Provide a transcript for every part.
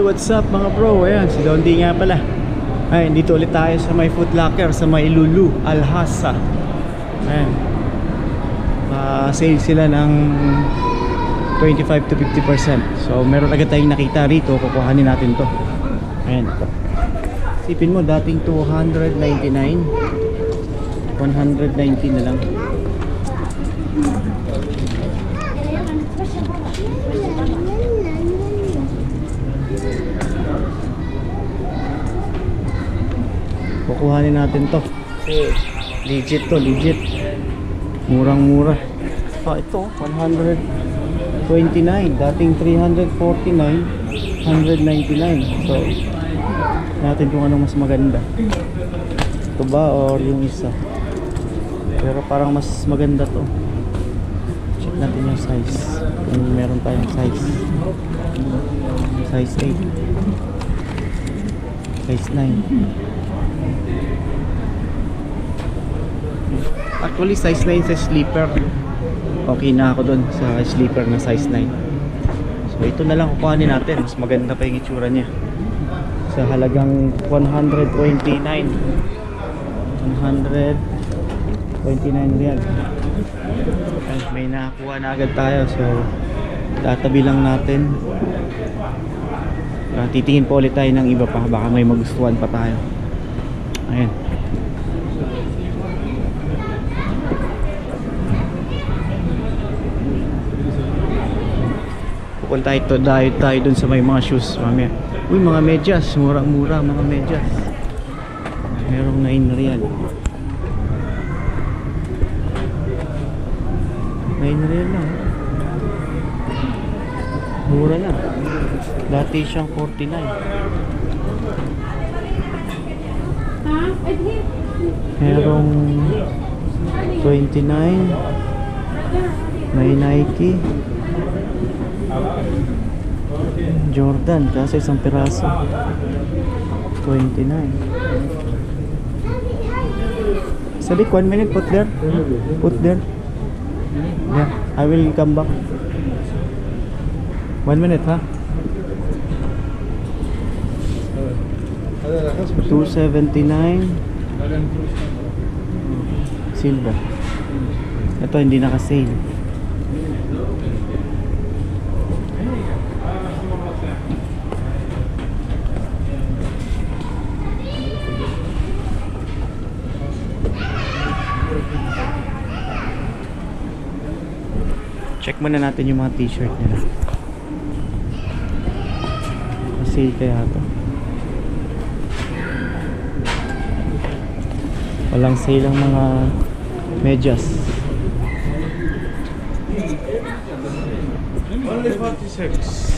what's up mga bro? Ayan, si Don D nga pala. Ay, dito ulit tayo sa may Foot Locker sa may Lulu, Alhassa. Ayan. Sale sila ng 25 to 50%. So, meron agad tayong nakita rito. Kukuhanin natin to. Ayan. Sipin mo, dating 299. 190 na lang. Kukuhanin natin to. Legit to, legit. Murang-mura. Ito, 129. Dating 349, 199. So, natin kung anong mas maganda. Ito ba or yung isa? Pero parang mas maganda to. Check natin yung size. Kung meron tayong size. Size 8. Size 9. Actually size 9 sa sleeper. Okay na ako dun sa sleeper na size 9. So ito na lang kukuhanin natin. Mas maganda pa yung itsura niya. Sa halagang 129 real. Ay, may nakakuha na agad tayo. So tatabi lang natin. Titingin po ulit tayo ng iba pa. Baka may magustuhan pa tayo. Ayan. Pupunta tayo dun sa may mga shoes mamaya. Uy, mga medyas, murang-mura mga medyas. Merong 9 real. 9 real lang. Mura na. Dati siyang 49. Merong 29. May Nike Jordan kasi isang piraso 29. Sadiq, 1 minute, put there. Yeah, I will come back. 1 minute, ha? 279 silver. Ito hindi naka-sale. Check muna natin yung mga t-shirt nila. Sale kaya ito. Walang sale ang mga medyas. Only 46.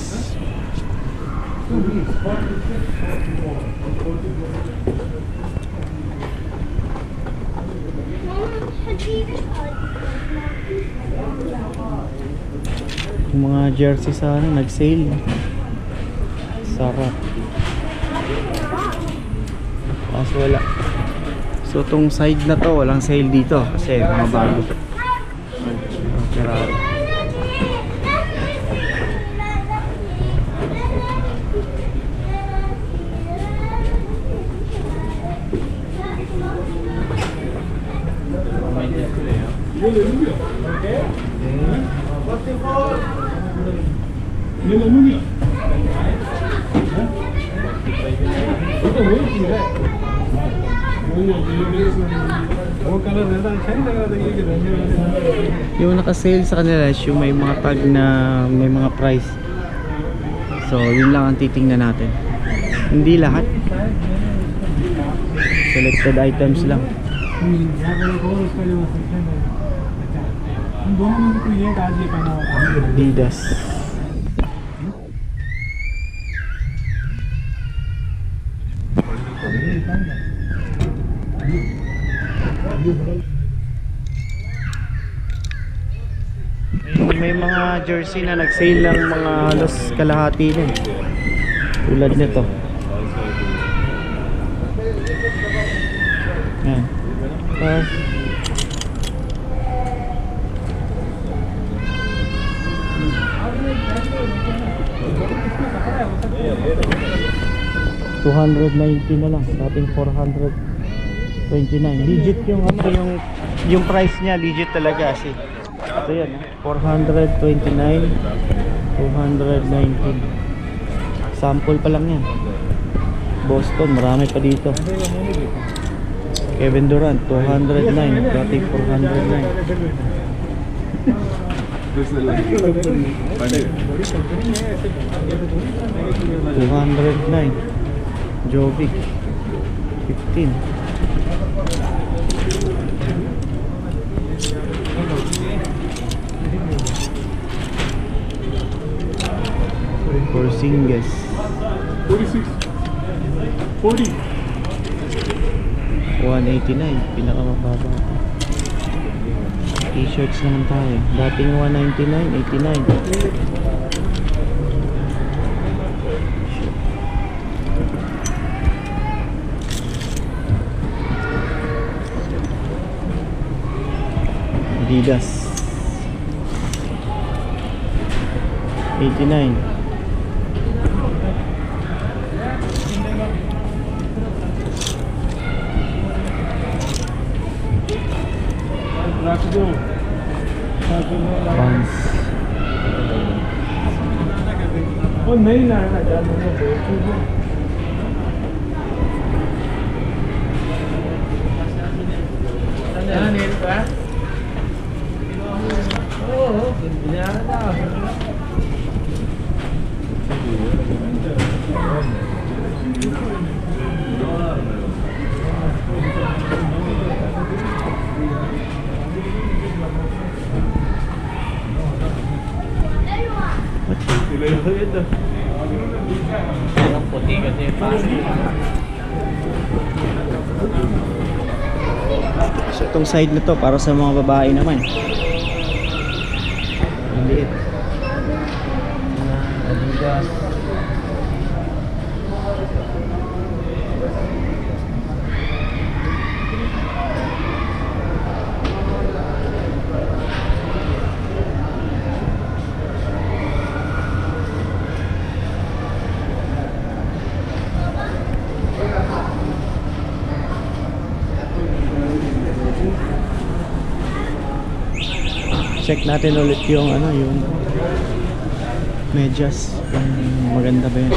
Yung mga jersey sa nag-sale. Sarap. Kaso wala. So itong side na to walang sale dito kasi mga bago. Ferrari. Yung naka-sale sa kanila yung may mga tag na may mga price. So yun lang ang titingnan natin. Hindi lahat. Selected items lang. Adidas. May mga jersey na nag-sale ng mga halos kalahati din. Tulad nito. Yan. 290 na lang, dating 429. Legit yung ano, yung price niya, legit talaga kasi. Ito yan, 429, 219. Sample pa lang yan. Boston, marami pa dito. Kevin Durant, 209, dating 409. 209. Jovic 15. Porzingis 46. 40. 189, pinakamababa. T-shirts naman tayo. Dating 199, 89. Adidas 89. Vans Oh, नहीं ना ना जाने दो Ang puti kasi pangit. So itong side na to para sa mga babae naman. Ang liit. Adidas. Check natin ulit yung ano, yung medyas, kung maganda ba yun.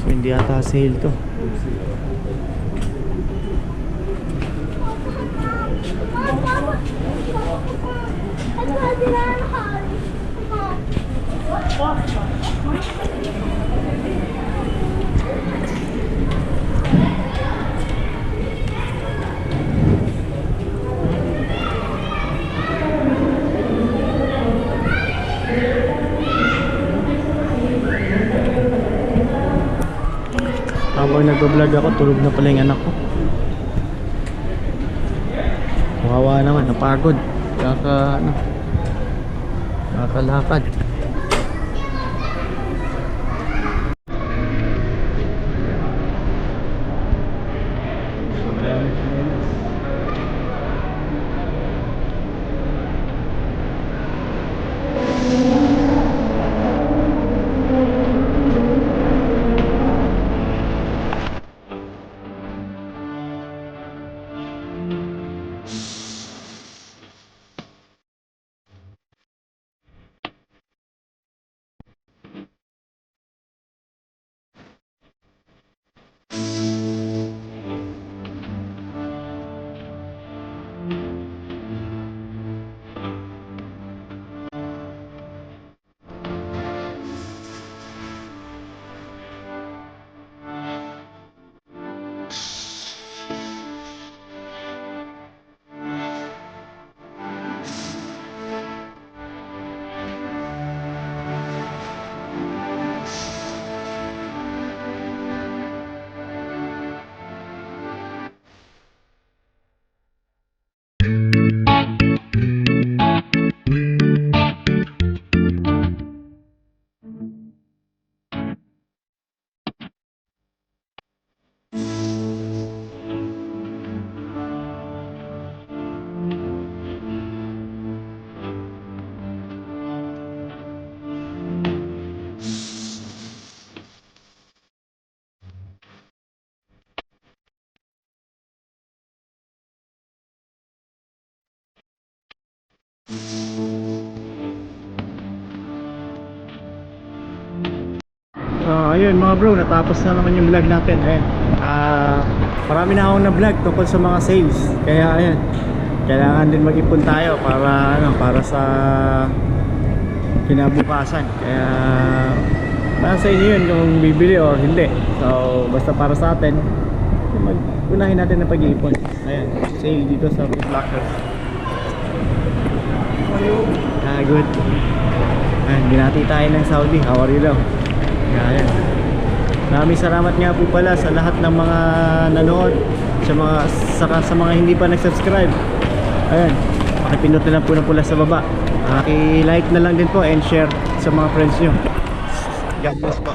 So hindi ata sale to. Habang nag-vlog ako, tulog na pala yung anak ko. Kawawa naman, napagod. Kakalakad. ayun mga bro, natapos na naman yung vlog natin. Ayan. Marami na akong na-vlog tungkol sa mga sales. Kaya ayan, kailangan din mag-ipon tayo para sa kinabukasan. Kaya nasa inyo yun kung bibili or hindi. So basta para sa atin, unahin natin na pag-iipon. Ayan, sale dito sa Foot Locker. Good. Ayan, binati tayo ng Saudi. How are you daw? Ayan. Maraming salamat nga po pala sa lahat ng mga nanood, sa mga hindi pa nag-subscribe. Ayan, pakipindot na lang po na pula sa baba. I-like na lang din po and share sa mga friends nyo. God bless po.